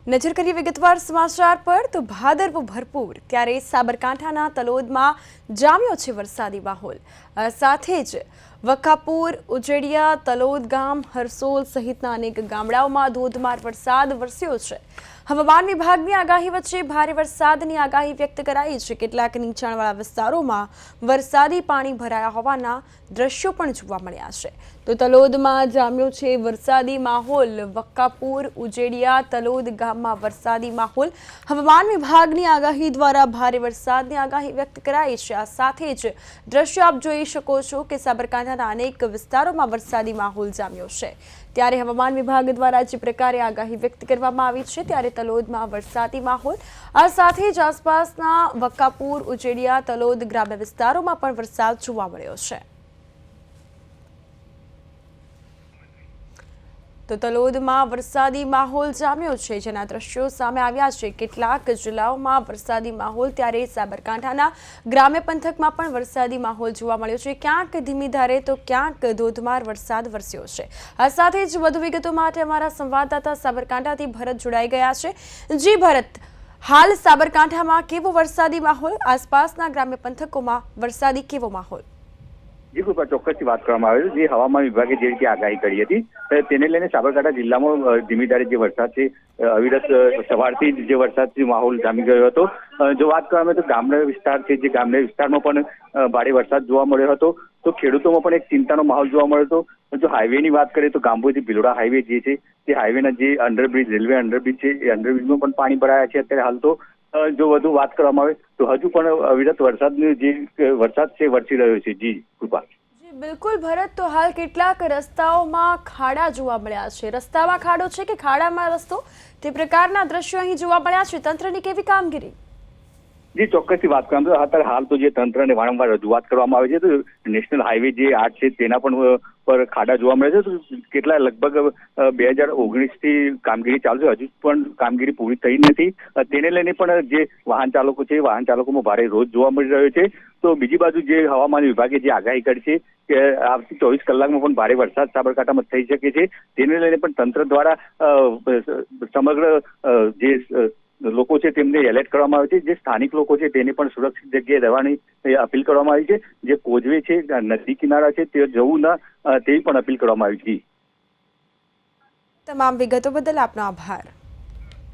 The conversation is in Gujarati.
નજર કરીએ વિગતવાર સમાચાર પર તો ભાદરવો ભરપૂર ત્યારે સાબરકાંઠાના તલોદમાં જામ્યો છે વરસાદી માહોલ। સાથે જ વકાપુર, ઉજેડિયા, તલોદ ગામ, હરસોલ સહિતના અનેક ગામડાઓમાં ધોધમાર વરસાદ વરસ્યો છે। હવામાન વિભાગની આગાહી વચ્ચે ભારે વરસાદની આગાહી વ્યક્ત કરાઈ છે। કેટલાક નીચાણવાળા વિસ્તારોમાં વરસાદી પાણી ભરાયા હોવાના દ્રશ્યો પણ જોવા મળ્યા છે। તો તલોદમાં જામ્યો છે વરસાદી માહોલ। વકાપુર, ઉજેડિયા, તલોદ ગામમાં વરસાદી માહોલ। હવામાન વિભાગની આગાહી દ્વારા ભારે વરસાદની આગાહી વ્યક્ત કરાઈ છે। આ સાથે જ દ્રશ્યો આપ જોઈ શકો છો કે સાબરકાંઠાના અનેક વિસ્તારોમાં વરસાદી માહોલ જામ્યો છે। ત્યારે હવામાન વિભાગ દ્વારા જે પ્રકારે આગાહી વ્યક્ત કરવામાં આવી છે ત્યારે તલોદમાં વરસાદી માહોલ। આ સાથે જ આસપાસના વકાપુર, ઉજેડિયા, તલોદ ગ્રામ્ય વિસ્તારોમાં પણ વરસાદ જોવા મળ્યો છે। તો તલોદમાં વરસાદી માહોલ જામ્યો છે, જેના દ્રશ્યો સામે આવ્યા છે। કેટલાક જિલ્લાઓમાં વરસાદી માહોલ, ત્યારે સાબરકાંઠાના ગ્રામ્ય પંથકમાં પણ વરસાદી માહોલ જોવા મળ્યો છે। ક્યાંક ધીમી ધારે તો ક્યાંક ધોધમાર વરસાદ વરસ્યો છે। આ સાથે જ વધુ વિગતો માટે અમારા સંવાદદાતા સાબરકાંઠાથી ભરત જોડાઈ ગયા છે। જી ભરત, હાલ સાબરકાંઠામાં કેવો વરસાદી માહોલ, આસપાસના ગ્રામ્ય પંથકોમાં વરસાદી કેવો માહોલ? જી કૃપા, ચોક્કસથી વાત કરવામાં આવે છે। જે હવામાન વિભાગે જે રીતે આગાહી કરી હતી તેને લઈને સાબરકાંઠા જિલ્લામાં ધીમી ધારે જે વરસાદ છે, અવિરત સવારથી જ જે વરસાદથી માહોલ જામી ગયો હતો। જો વાત કરવામાં આવે તો ગ્રામ્ય વિસ્તાર છે, જે ગ્રામ્ય વિસ્તારમાં પણ ભારે વરસાદ જોવા મળ્યો હતો। તો ખેડૂતોમાં પણ એક ચિંતાનો માહોલ જોવા મળ્યો હતો। જો હાઈવેની વાત કરીએ તો ગાંભોથી ભિલોડા હાઈવે જે છે તે હાઈવેના જે અંડરબ્રિજ, રેલવે અંડરબ્રિજ છે, એ અંડરબ્રિજમાં પણ પાણી ભરાયા છે અત્યારે હાલ। તો જો વધુ વાત કરવામાં આવે તો હજુ પણ અવિરત વરસાદ છે વરસી રહ્યો છે। જી કૃપા। બિલકુલ ભરત, તો હાલ કેટલાક રસ્તાઓમાં ખાડા જોવા મળ્યા છે। રસ્તામાં ખાડો છે કે ખાડામાં રસ્તો, તે પ્રકારના દ્રશ્યો અહીં જોવા મળ્યા છે। તંત્રની કેવી કામગીરી? જી ચોક્કસથી વાત કરવામાં આવે અત્યારે હાલ તો જે તંત્રને વારંવાર રજૂઆત કરવામાં આવે છે તો નેશનલ હાઈવે જે 8 છે તેના પણ પર ખાડા જોવા મળે છે। તો કેટલા લગભગ 2019થી કામગીરી ચાલુ છે, હજુ પણ કામગીરી પૂરી થઈ નથી। તેને લઈને પણ જે વાહન ચાલકો છે, વાહન ચાલકોમાં ભારે રોજ જોવા મળી રહ્યો છે। તો બીજી બાજુ જે હવામાન વિભાગે જે આગાહી કરી છે કે આવતી 24 કલાકમાં પણ ભારે વરસાદ સાબરકાંઠામાં થઈ શકે છે, તેને લઈને પણ તંત્ર દ્વારા સમગ્ર જે લોકો છે તેમને એલર્ટ કરવામાં આવે છે। જે સ્થાનિક લોકો છે તેને પણ સુરક્ષિત જગ્યાએ રહેવાની અપીલ કરવામાં આવી છે। જે કોઝવે છે, નદી કિનારા છે, તે જવું ના તેવી પણ અપીલ કરવામાં આવી છે। તમામ વિગતો બદલ આપનો આભાર।